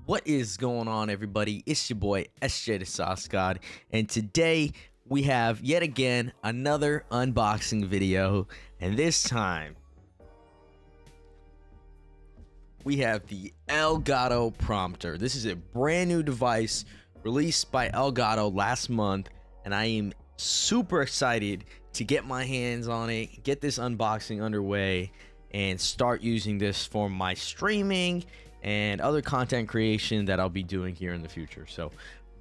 What is going on, everybody? It's your boy SJ the Sauce God, and today we have yet again another unboxing video, and this time we have the Elgato Prompter. This is a brand new device released by Elgato last month, and I am super excited to get my hands on it, get this unboxing underway, and start using this for my streaming and other content creation that I'll be doing here in the future. So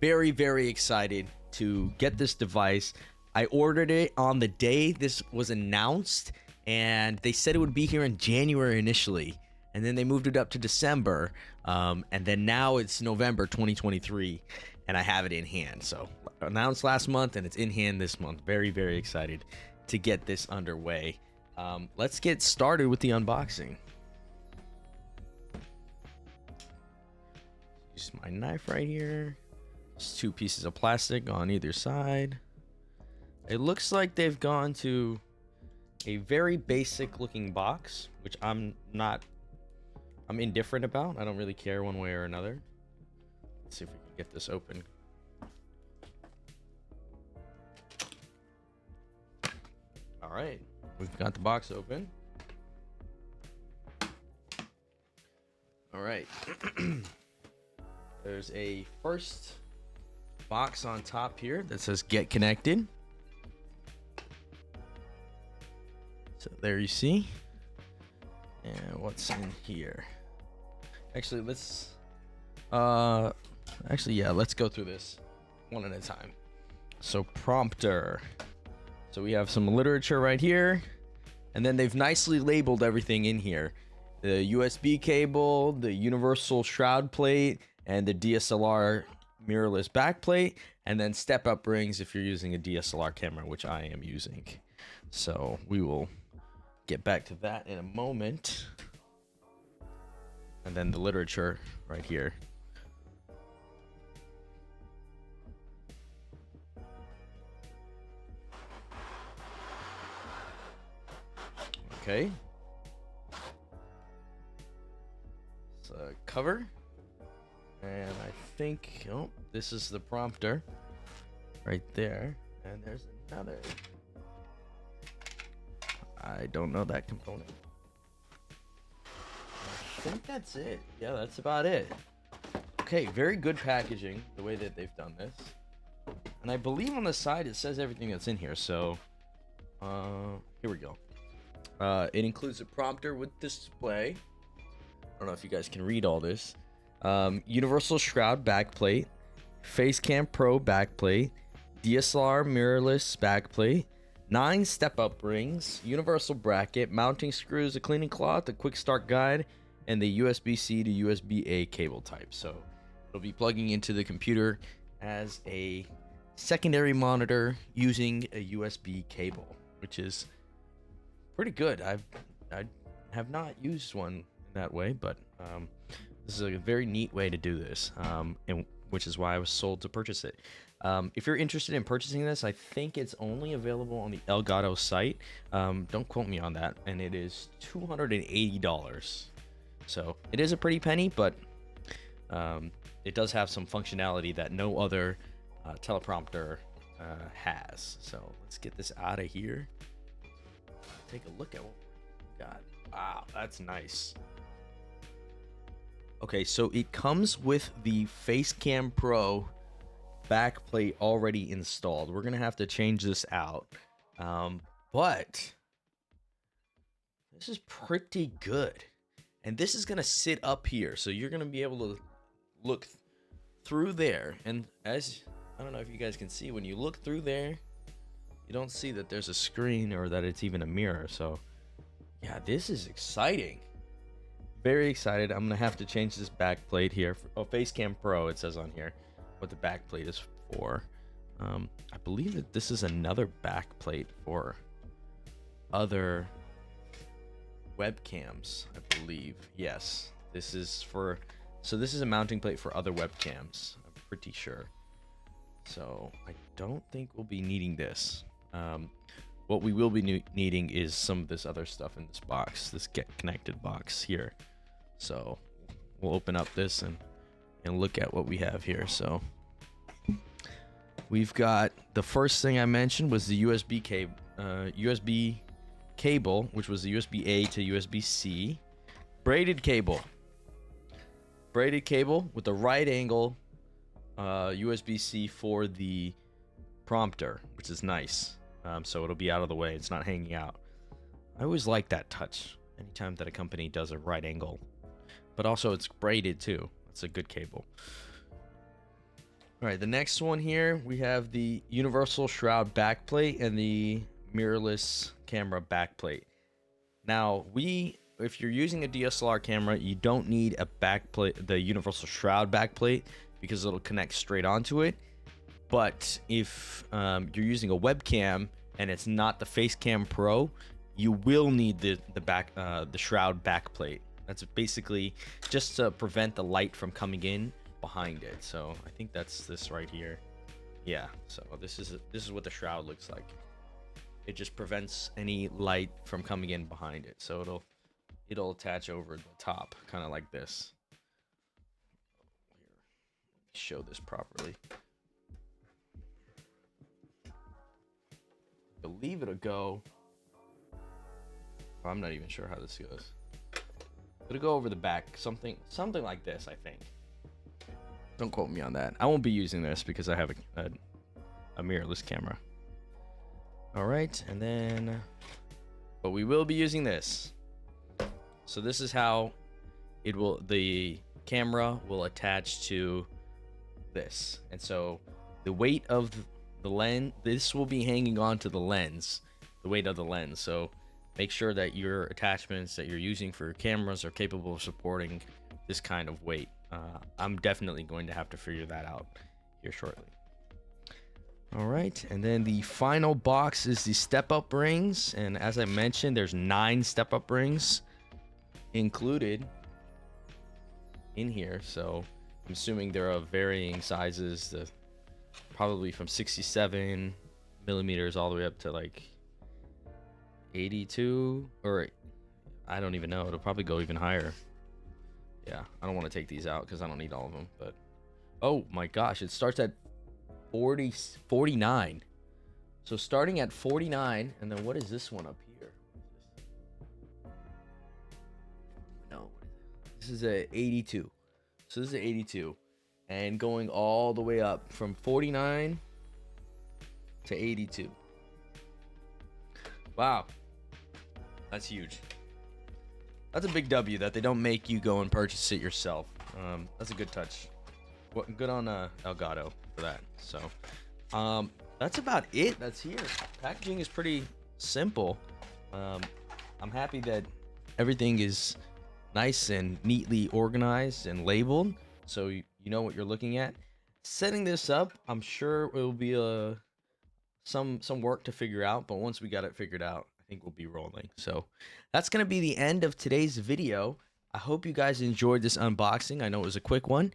very, very excited to get this device. I ordered it on the day this was announced, and they said it would be here in January initially, and then they moved it up to December, and then now it's November 2023, and I have it in hand. So announced last month, and it's in hand this month. Very, very excited to get this underway. Let's get started with the unboxing. Use my knife right here. Just two pieces of plastic on either side. It looks like they've gone to a very basic looking box, which I'm indifferent about. I don't really care one way or another. Let's see if we can get this open. All right, we've got the box open. All right. There's a first box on top here that says get connected. So there you see. And what's in here? Actually, let's go through this one at a time. So prompter. So we have some literature right here, and then they've nicely labeled everything in here. The USB cable, the universal shroud plate, and the DSLR mirrorless backplate, and then step-up rings if you're using a DSLR camera, which I am using. So we will get back to that in a moment. And then the literature right here. Okay. It's a cover. And I think, oh, this is the prompter right there. And there's another. I don't know that component. I think that's it. Yeah, that's about it. Okay, very good packaging, the way that they've done this. And I believe on the side it says everything that's in here. So, here we go. It includes a prompter with display. I don't know if you guys can read all this. Universal shroud backplate, Facecam Pro backplate, DSLR mirrorless backplate, 9 step-up rings, universal bracket, mounting screws, a cleaning cloth, a quick start guide, and the USB-C to USB-A cable type. So it'll be plugging into the computer as a secondary monitor using a USB cable, which is pretty good. I have not used one that way, but this is a very neat way to do this, and which is why I was sold to purchase it. If you're interested in purchasing this, I think it's only available on the Elgato site. Don't quote me on that, and it is $280. So it is a pretty penny, but it does have some functionality that no other teleprompter has. So let's get this out of here. Take a look at what we got. Wow, that's nice. Okay, so it comes with the Facecam Pro backplate already installed. We're gonna have to change this out, but this is pretty good. And this is gonna sit up here, so you're gonna be able to look through there. And as I don't know if you guys can see, when you look through there, you don't see that there's a screen or that it's even a mirror. So yeah, this is exciting. Very excited. I'm gonna have to change this backplate here. Facecam Pro, it says on here what the backplate is for. I believe that this is another backplate for other webcams, I believe. Yes, this is for, so this is a mounting plate for other webcams, I'm pretty sure. So I don't think we'll be needing this. What we will be needing is some of this other stuff in this box, this get connected box here. So we'll open up this and and look at what we have here. So we've got, the first thing I mentioned was the USB cable, which was the USB-A to USB-C. Braided cable with the right angle USB-C for the prompter, which is nice. So it'll be out of the way. It's not hanging out. I always like that touch anytime that a company does a right angle. But also it's braided too. It's a good cable. All right, the next one here, we have the universal shroud backplate and the mirrorless camera backplate. Now, if you're using a DSLR camera, you don't need a backplate, the universal shroud backplate, because it'll connect straight onto it. But if you're using a webcam and it's not the Facecam Pro, you will need the shroud backplate. That's basically just to prevent the light from coming in behind it. So I think that's this right here. Yeah. So this is what the shroud looks like. It just prevents any light from coming in behind it. So it'll attach over the top, kind of like this. Here, show this properly. I believe it'll go. I'm not even sure how this goes. It'll go over the back, something like this, I think. Don't quote me on that. I won't be using this because I have a mirrorless camera. All right, and then, but we will be using this. So this is how the camera will attach to this. And so the weight of the lens, this will be hanging on to the lens, the weight of the lens. So make sure that your attachments that you're using for your cameras are capable of supporting this kind of weight. I'm definitely going to have to figure that out here shortly. All right, and then the final box is the step-up rings. And as I mentioned, there's 9 step-up rings included in here. So I'm assuming they're of varying sizes, probably from 67 millimeters all the way up to like 82, or I don't even know. It'll probably go even higher. Yeah, I don't want to take these out because I don't need all of them. But oh my gosh, it starts at 49. So starting at 49, and then what is this one up here? No, this is a 82. So this is a 82, and going all the way up from 49 to 82. Wow, that's huge. That's a big W that they don't make you go and purchase it yourself. That's a good touch. Good on Elgato for that. So that's about it. That's here. Packaging is pretty simple. I'm happy that everything is nice and neatly organized and labeled, so you know what you're looking at. Setting this up, I'm sure it will be some work to figure out, but once we got it figured out, I think we'll be rolling. So that's going to be the end of today's video. I hope you guys enjoyed this unboxing. I know it was a quick one,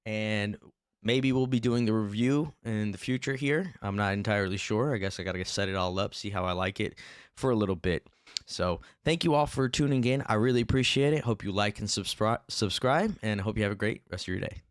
and maybe we'll be doing the review in the future here. I'm not entirely sure. I guess I got to set it all up, see how I like it for a little bit. So thank you all for tuning in. I really appreciate it. Hope you like and subscribe, and I hope you have a great rest of your day.